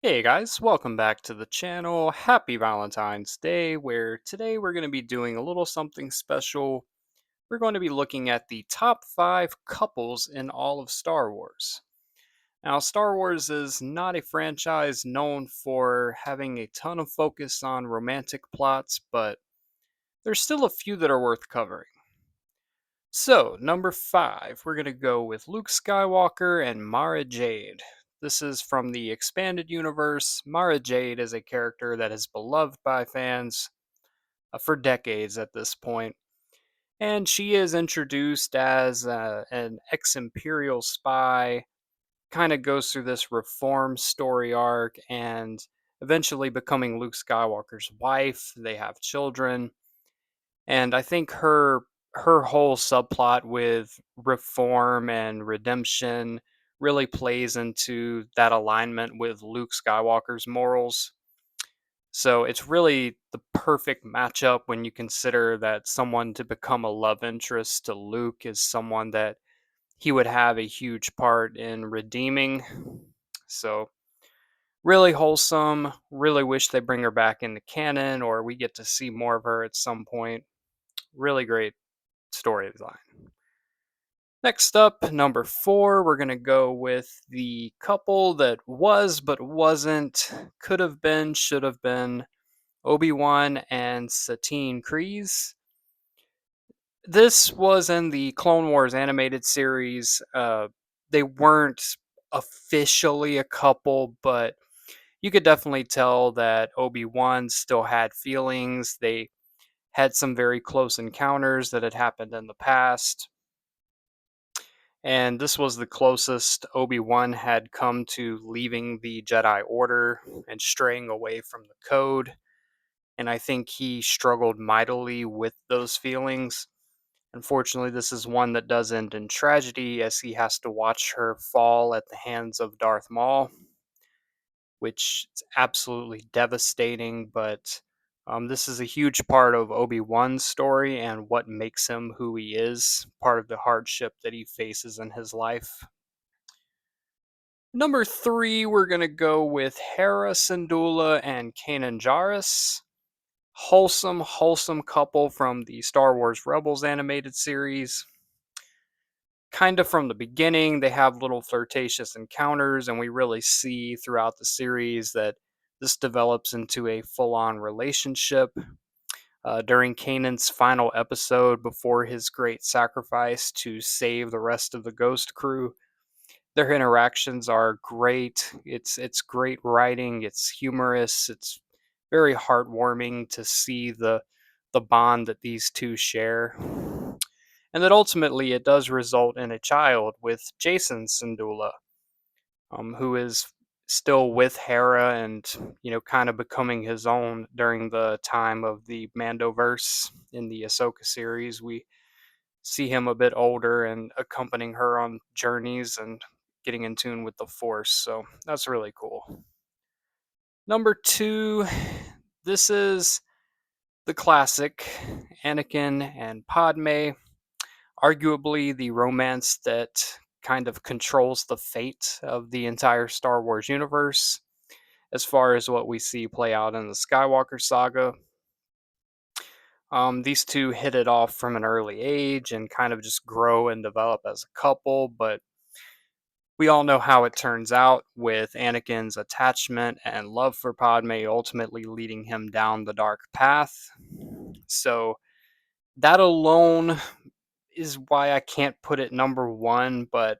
Hey guys, welcome back to the channel. Happy Valentine's Day, where today we're going to be doing a little something special. We're going to be looking at the top 5 couples in all of Star Wars. Now, Star Wars is not a franchise known for having a ton of focus on romantic plots, but there's still a few that are worth covering. So, number 5, we're going to go with Luke Skywalker and Mara Jade. This is from the expanded universe. Mara Jade is a character that is beloved by fans for decades at this point, and she is introduced as an ex Imperial spy, kind of goes through this reform story arc, and eventually becoming Luke Skywalker's wife. They have children, and I think her whole subplot with reform and redemption really plays into that alignment with Luke Skywalker's morals. So it's really the perfect matchup when you consider that someone to become a love interest to Luke is someone that he would have a huge part in redeeming. So really wholesome. Really wish they bring her back into canon or we get to see more of her at some point. Really great story design. Next up, number 4, we're going to go with the couple that was but wasn't, could have been, should have been Obi-Wan and Satine Kryze. This was in the Clone Wars animated series. They weren't officially a couple, but you could definitely tell that Obi-Wan still had feelings. They had some very close encounters that had happened in the past. And this was the closest Obi-Wan had come to leaving the Jedi Order and straying away from the code. And I think he struggled mightily with those feelings. Unfortunately, this is one that does end in tragedy as he has to watch her fall at the hands of Darth Maul, which is absolutely devastating. But this is a huge part of Obi-Wan's story and what makes him who he is, part of the hardship that he faces in his life. Number 3, we're going to go with Hera Syndulla and Kanan Jarrus. Wholesome couple from the Star Wars Rebels animated series. Kind of from the beginning, they have little flirtatious encounters, and we really see throughout the series that this develops into a full on relationship. During Kanan's final episode before his great sacrifice to save the rest of the Ghost crew, their interactions are great. It's great writing. It's humorous. It's very heartwarming to see the bond that these two share, and that ultimately it does result in a child with Jason Syndulla, who is still with Hera and kind of becoming his own during the time of the Mandoverse in the Ahsoka series. We see him a bit older and accompanying her on journeys and getting in tune with the Force. So that's really cool. Number 2, this is the classic Anakin and Padme, arguably the romance that kind of controls the fate of the entire Star Wars universe as far as what we see play out in the Skywalker saga. These two hit it off from an early age and kind of just grow and develop as a couple, but we all know how it turns out with Anakin's attachment and love for Padme ultimately leading him down the dark path. So, that alone is why I can't put it number 1, but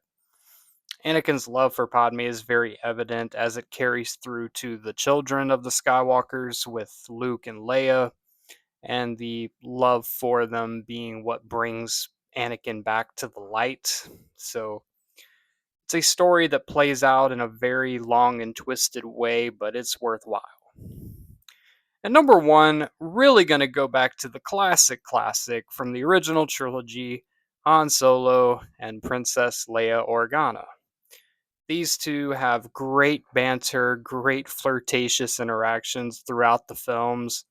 Anakin's love for Padme is very evident as it carries through to the children of the Skywalkers with Luke and Leia, and the love for them being what brings Anakin back to the light. So it's a story that plays out in a very long and twisted way, but it's worthwhile. And number 1, really going to go back to the classic from the original trilogy, Han Solo and Princess Leia Organa. These two have great banter, great flirtatious interactions throughout the films.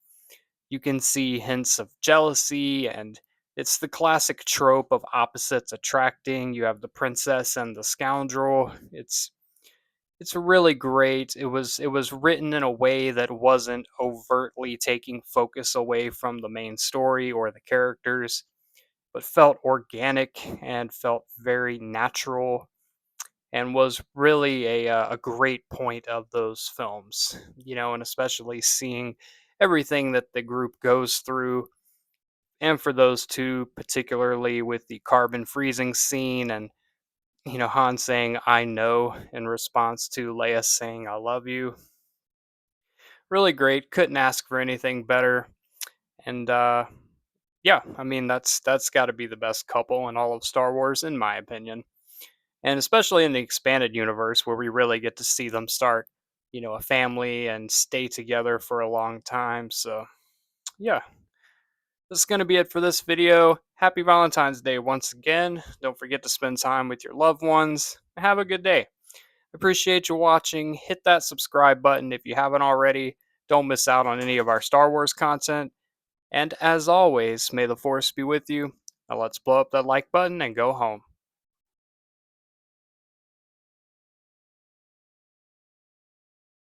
You can see hints of jealousy, and it's the classic trope of opposites attracting. You have the princess and the scoundrel. It's It's really great. It was written in a way that wasn't overtly taking focus away from the main story or the characters, but felt organic and felt very natural, and was really a great point of those films, and especially seeing everything that the group goes through. And for those two, particularly with the carbon freezing scene and, Han saying, I know, in response to Leia saying, I love you. Really great. Couldn't ask for anything better. And yeah, I mean, that's got to be the best couple in all of Star Wars, in my opinion. And especially in the expanded universe where we really get to see them start, a family and stay together for a long time. So, yeah, this is going to be it for this video. Happy Valentine's Day once again. Don't forget to spend time with your loved ones. Have a good day. Appreciate you watching. Hit that subscribe button if you haven't already. Don't miss out on any of our Star Wars content. And as always, may the Force be with you. Now let's blow up that like button and go home.